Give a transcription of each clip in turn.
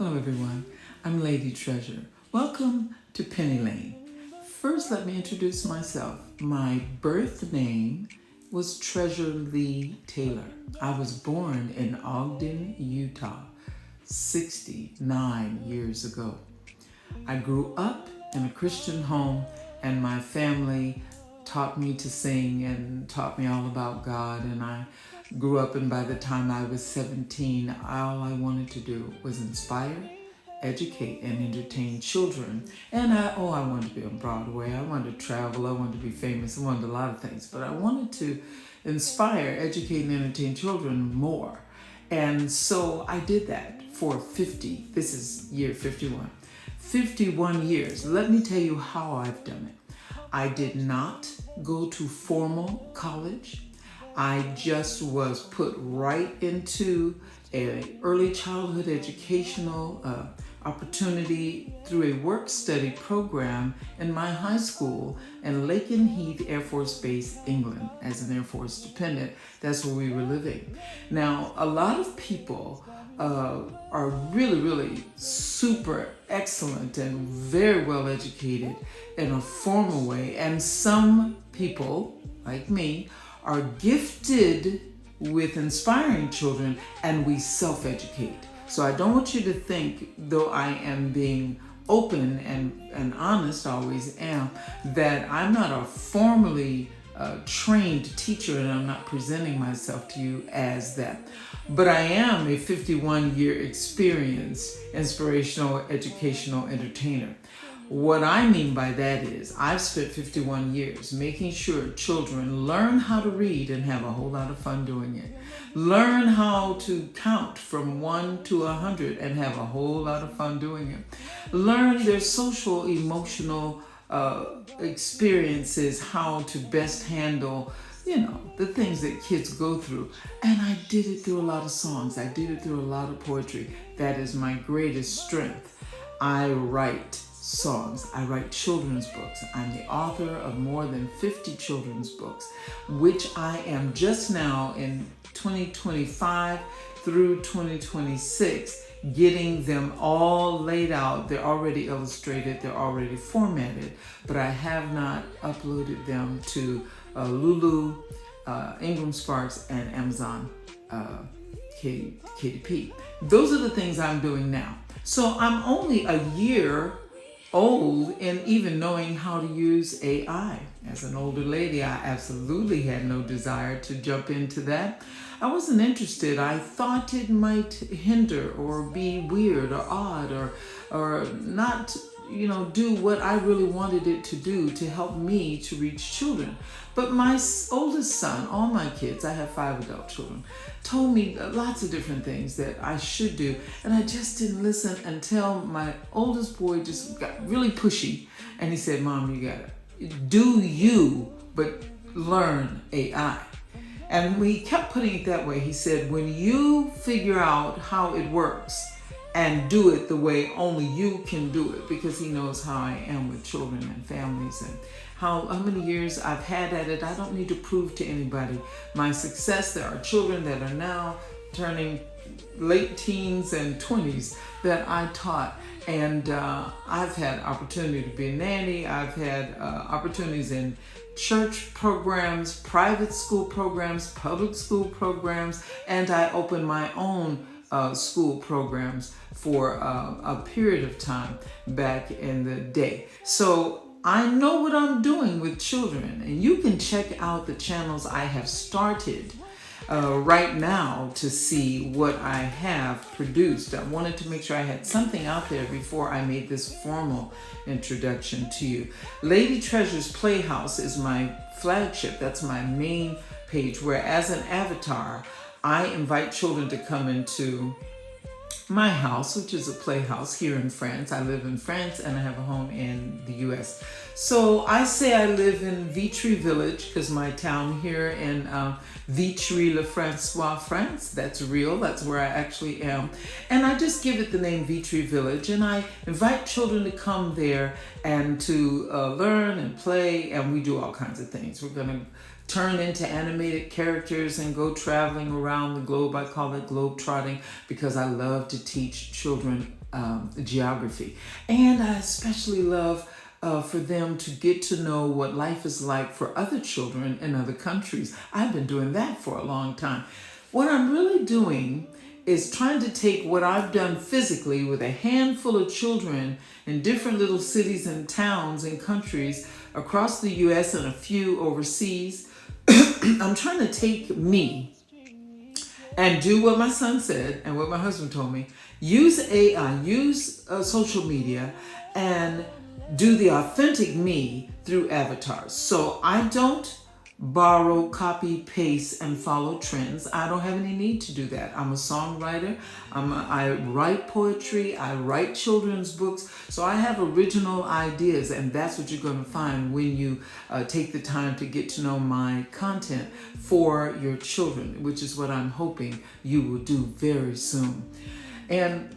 Hello everyone, I'm Lady Treasure. Welcome to Penny Lane. First, let me introduce myself. My birth name was Treasure Lee Taylor. I was born in Ogden, Utah, 69 years ago. I grew up in a Christian home and my family taught me to sing and taught me all about God, and I grew up, and by the time I was 17, all I wanted to do was inspire, educate, and entertain children. And I wanted to be on Broadway, I wanted to travel, I wanted to be famous, I wanted a lot of things, but I wanted to inspire, educate, and entertain children more. And so I did that for this is year 51. 51 years. Let me tell you how I've done it. I did not go to formal college. I just was put right into an early childhood educational opportunity through a work-study program in my high school in Lakenheath Air Force Base, England, as an Air Force dependent. That's where we were living. Now, a lot of people are really super excellent and very well educated in a formal way, and some people like me are gifted with inspiring children, and we self-educate. So I don't want you to think, though I am being open and honest, always am, that I'm not a formally trained teacher and I'm not presenting myself to you as that. But I am a 51-year experienced inspirational, educational entertainer. What I mean by that is I've spent 51 years making sure children learn how to read and have a whole lot of fun doing it. Learn how to count from 1 to 100 and have a whole lot of fun doing it. Learn their social, emotional experiences, how to best handle the things that kids go through. And I did it through a lot of songs. I did it through a lot of poetry. That is my greatest strength. I write songs. I write children's books. I'm the author of more than 50 children's books, which I am just now in 2025 through 2026 getting them all laid out. They're already illustrated, they're already formatted, but I have not uploaded them to Lulu, Ingram Sparks, and Amazon KDP. Those are the things I'm doing now. So I'm only a year old in even knowing how to use AI. As an older lady, I absolutely had no desire to jump into that. I wasn't interested. I thought it might hinder or be weird or odd or not do what I really wanted it to do to help me to reach children. But my oldest son, all my kids, I have 5 adult children, told me lots of different things that I should do, and I just didn't listen until my oldest boy just got really pushy, and he said, "Mom, you gotta do you, but learn AI." And we kept putting it that way. He said, when you figure out how it works and do it the way only you can do it, because he knows how I am with children and families and how many years I've had at it. I don't need to prove to anybody my success. There are children that are now turning late teens and 20s that I taught. And I've had opportunity to be a nanny. I've had opportunities in church programs, private school programs, public school programs, and I opened my own school programs for a period of time back in the day. So I know what I'm doing with children, and you can check out the channels I have started right now to see what I have produced. I wanted to make sure I had something out there before I made this formal introduction to you. Lady Treasure's Playhouse is my flagship. That's my main page, where as an avatar, I invite children to come into my house, which is a playhouse here in France. I live in France and I have a home in the US. So I say I live in Vitry Village because my town here in Vitry-le-François, France, that's real, that's where I actually am. And I just give it the name Vitry Village, and I invite children to come there and to learn and play, and we do all kinds of things. We're gonna turn into animated characters and go traveling around the globe. I call it globe trotting because I love to teach children geography. And I especially love for them to get to know what life is like for other children in other countries. I've been doing that for a long time. What I'm really doing is trying to take what I've done physically with a handful of children in different little cities and towns and countries across the US and a few overseas. I'm trying to take me and do what my son said and what my husband told me. Use AI, use social media, and do the authentic me through avatars. So I don't borrow, copy, paste, and follow trends. I don't have any need to do that. I'm a songwriter. I write poetry. I write children's books. So I have original ideas, and that's what you're going to find when you take the time to get to know my content for your children, which is what I'm hoping you will do very soon. And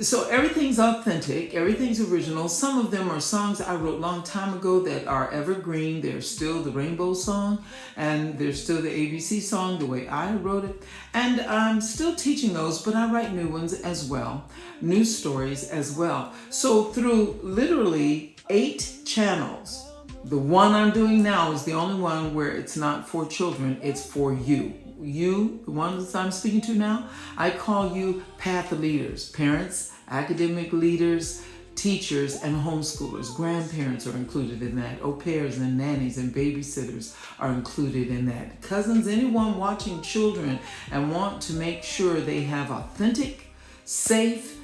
so everything's authentic, everything's original. Some of them are songs I wrote a long time ago that are evergreen. They're still the Rainbow Song, and they're still the ABC song the way I wrote it. And I'm still teaching those, but I write new ones as well, new stories as well. So through literally 8 channels, the one I'm doing now is the only one where it's not for children, it's for you. You, the ones I'm speaking to now, I call you path leaders, parents, academic leaders, teachers, and homeschoolers. Grandparents are included in that. Au pairs and nannies and babysitters are included in that. Cousins, anyone watching children and want to make sure they have authentic, safe,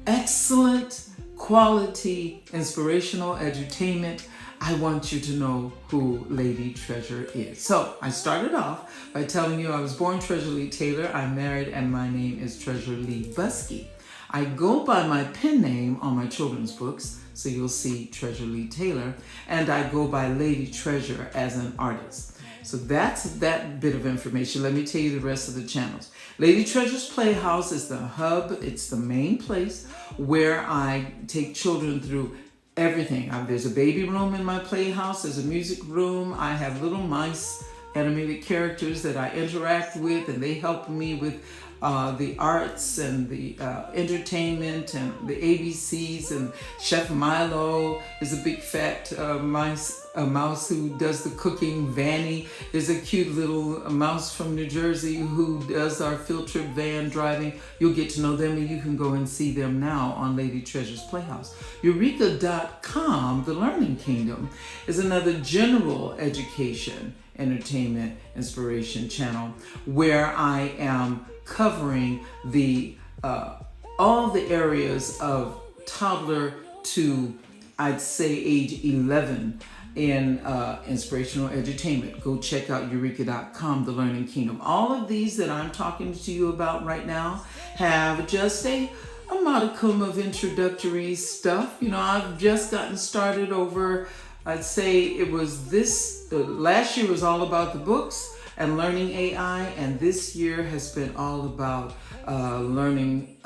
excellent, quality, inspirational edutainment, I want you to know who Lady Treasure is. So I started off by telling you I was born Treasure Lee Taylor. I'm married and my name is Treasure Lee Buskey. I go by my pen name on my children's books, so you'll see Treasure Lee Taylor, and I go by Lady Treasure as an artist. So that's that bit of information. Let me tell you the rest of the channels. Lady Treasure's Playhouse is the hub. It's the main place where I take children through everything. There's a baby room in my playhouse. There's a music room. I have little mice, animated characters that I interact with, and they help me with the arts and the entertainment and the ABCs. And Chef Milo is a big fat mouse who does the cooking. Vanny is a cute little mouse from New Jersey who does our field trip van driving. You'll get to know them, and you can go and see them now on Lady Treasure's Playhouse. Eureka.com, the Learning Kingdom, is another general education, entertainment, inspiration channel where I am covering the all the areas of toddler to, I'd say, age 11 in inspirational edutainment. Go check out Eureka.com, the Learning Kingdom. All of these that I'm talking to you about right now have just a modicum of introductory stuff. You know, I've just gotten started over, I'd say it was last year was all about the books and learning AI, and this year has been all about learning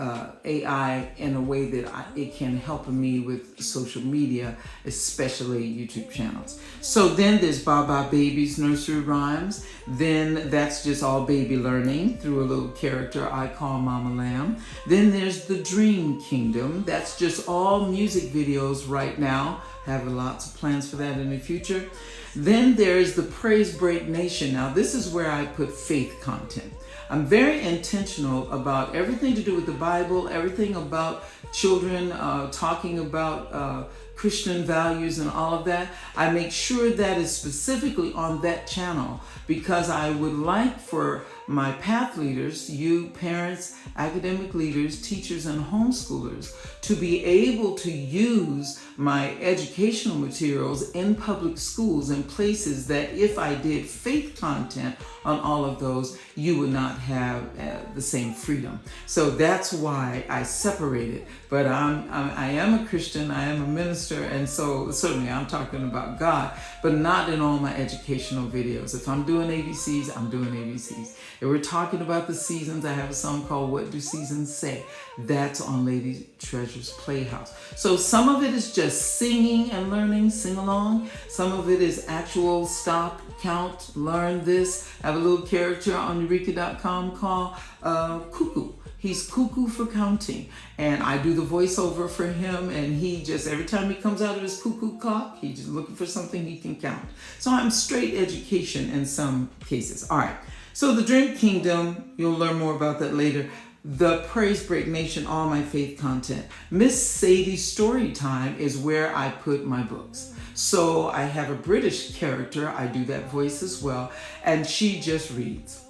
AI in a way that it can help me with social media, especially YouTube channels. So then there's Baba Baby's Nursery Rhymes. Then that's just all baby learning through a little character I call Mama Lamb. Then there's the Dream Kingdom. That's just all music videos right now. Have lots of plans for that in the future. Then there's the Praise Break Nation. Now this is where I put faith content. I'm very intentional about everything to do with the Bible, everything about children, talking about Christian values and all of that. I make sure that is specifically on that channel because I would like for my path leaders, you parents, academic leaders, teachers, and homeschoolers to be able to use my educational materials in public schools and places that if I did faith content on all of those, you would not have the same freedom. So that's why I separated. But I am a Christian, I am a minister, and so certainly I'm talking about God, but not in all my educational videos. If I'm doing ABCs, I'm doing ABCs. If we're talking about the seasons, I have a song called What Do Seasons Say? That's on Lady Treasure's Playhouse. So some of it is just singing and learning, sing along. Some of it is actual stop, count, learn this. I have a little character on Eureka.com called Cuckoo. He's cuckoo for counting. And I do the voiceover for him, and he just, every time he comes out of his cuckoo clock, he's just looking for something he can count. So I'm straight education in some cases. All right. So the Dream Kingdom, you'll learn more about that later. The Praise Break Nation, all my faith content. Miss Sadie's Story Time is where I put my books. So I have a British character. I do that voice as well. And she just reads.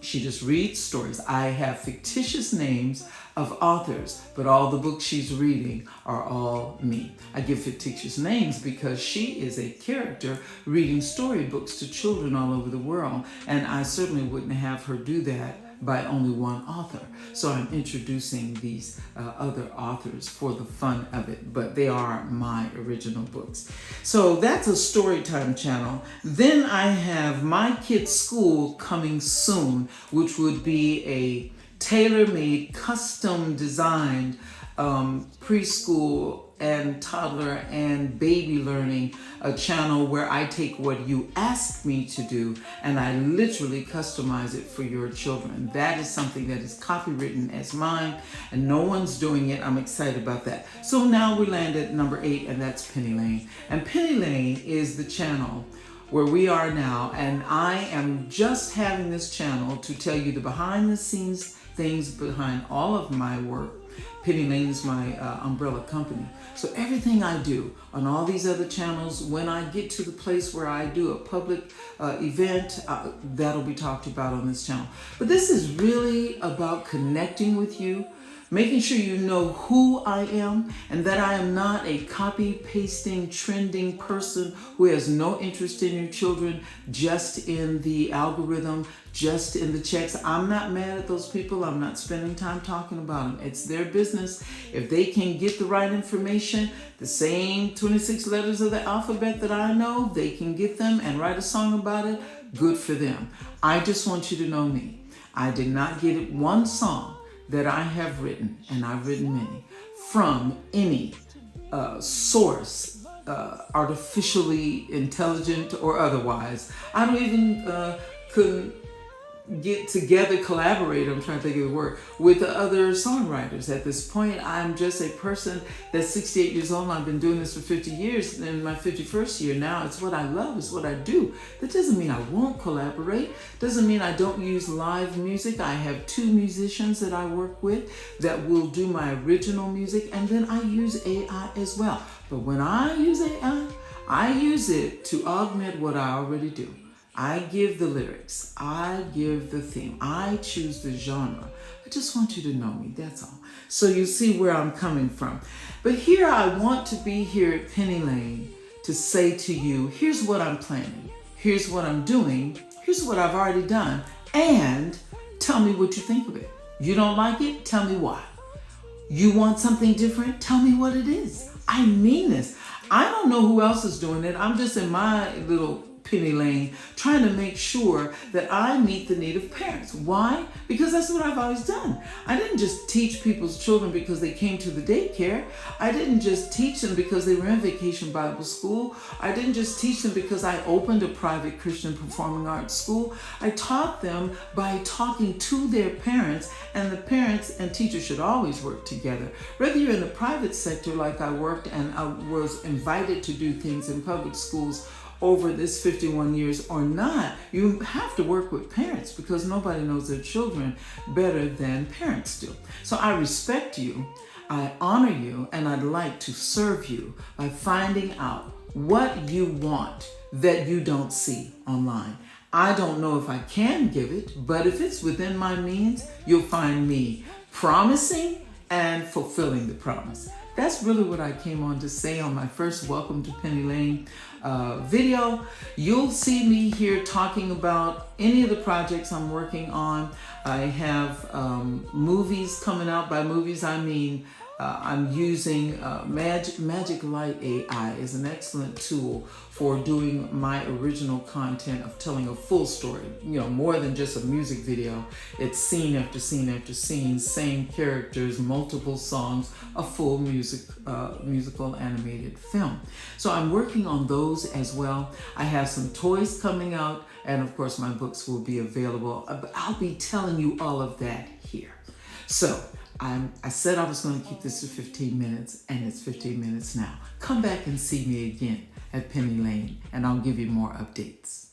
She just reads stories. I have fictitious names of authors, but all the books she's reading are all me. I give fictitious names because she is a character reading storybooks to children all over the world, and I certainly wouldn't have her do that by only one author. So I'm introducing these other authors for the fun of it, but they are my original books. So that's a Storytime channel. Then I have My Kids School coming soon, which would be a tailor-made, custom designed preschool and toddler and baby learning, a channel where I take what you ask me to do and I literally customize it for your children. That is something that is copywritten as mine and no one's doing it. I'm excited about that. So now we land at number 8, and that's Penny Lane. And Penny Lane is the channel where we are now, and I am just having this channel to tell you the behind the scenes things behind all of my work. Penny Lane is my umbrella company. So everything I do on all these other channels, when I get to the place where I do a public event, that'll be talked about on this channel. But this is really about connecting with you, making sure you know who I am and that I am not a copy-pasting, trending person who has no interest in your children, just in the algorithm, just in the checks. I'm not mad at those people. I'm not spending time talking about them. It's their business. If they can get the right information, the same 26 letters of the alphabet that I know, they can get them and write a song about it. Good for them. I just want you to know me. I did not get one song that I have written, and I've written many, from any source, artificially intelligent or otherwise. I don't even couldn't get together, collaborate, I'm trying to think of the word, with the other songwriters. At this point, I'm just a person that's 68 years old. I've been doing this for 50 years, in my 51st year now. It's what I love, it's what I do. That doesn't mean I won't collaborate. Doesn't mean I don't use live music. I have 2 musicians that I work with that will do my original music, and then I use AI as well. But when I use AI, I use it to augment what I already do. I give the lyrics, I give the theme, I choose the genre. I just want you to know me, that's all. So you see where I'm coming from. But here I want to be here at Penny Lane to say to you, here's what I'm planning, here's what I'm doing, here's what I've already done, and tell me what you think of it. You don't like it? Tell me why. You want something different? Tell me what it is. I mean this. I don't know who else is doing it. I'm just in my little Penny Lane trying to make sure that I meet the need of parents. Why? Because that's what I've always done. I didn't just teach people's children because they came to the daycare. I didn't just teach them because they were in Vacation Bible School. I didn't just teach them because I opened a private Christian performing arts school. I taught them by talking to their parents, and the parents and teachers should always work together. Whether you're in the private sector like I worked, and I was invited to do things in public schools over this 51 years or not, you have to work with parents because nobody knows their children better than parents do. So I respect you, I honor you, and I'd like to serve you by finding out what you want that you don't see online. I don't know if I can give it, but if it's within my means, you'll find me promising and fulfilling the promise. That's really what I came on to say on my first Welcome to Penny Lane video. You'll see me here talking about any of the projects I'm working on. I have movies coming out. By movies, I mean I'm using Magic Light AI is an excellent tool for doing my original content of telling a full story, you know, more than just a music video. It's scene after scene after scene, same characters, multiple songs, a full musical animated film. So I'm working on those as well. I have some toys coming out, and of course my books will be available. I'll be telling you all of that here. So I said I was going to keep this to 15 minutes, and it's 15 minutes now. Come back and see me again at Penny Lane, and I'll give you more updates.